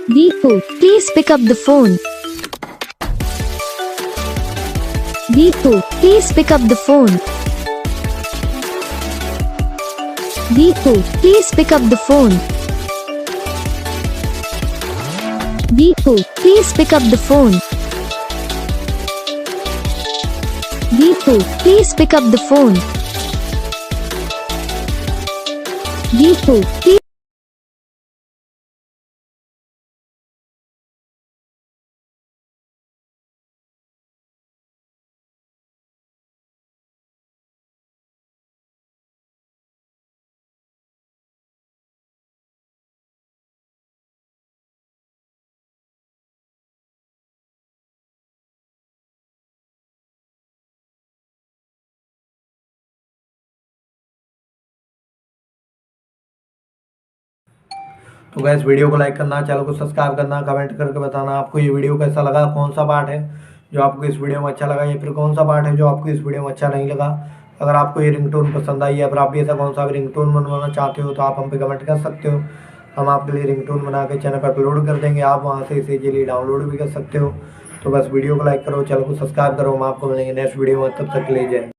Dipu, please pick up the phone. Dipu, please pick up the phone. Dipu, please pick up the phone. Dipu, please pick up the phone. Dipu, please pick up the phone. Dipu, please. तो gas video को like करना, channel को subscribe करना, comment करके बताना आपको ये video कैसा लगा, कौन सा पार्ट है जो आपको इस वीडियो में अच्छा लगा या फिर कौन सा पार्ट है जो आपको इस वीडियो में अच्छा नहीं लगा। अगर आपको ये रिंगटोन पसंद आई या फिर आप भी ऐसा कौन सा भी रिंगटोन बनवाना चाहते हो तो आप हम पे कमेंट कर सकते हो। हम आपके लिए रिंगटोन बना के चैनल पर अपलोड कर देंगे, आप वहाँ से इसे इजीली डाउनलोड भी कर सकते हो। तो बस वीडियो को लाइक करो, चैनल को सब्सक्राइब करो, हम आपको मिलेंगे नेक्स्ट वीडियो में, तब तक ले जाए।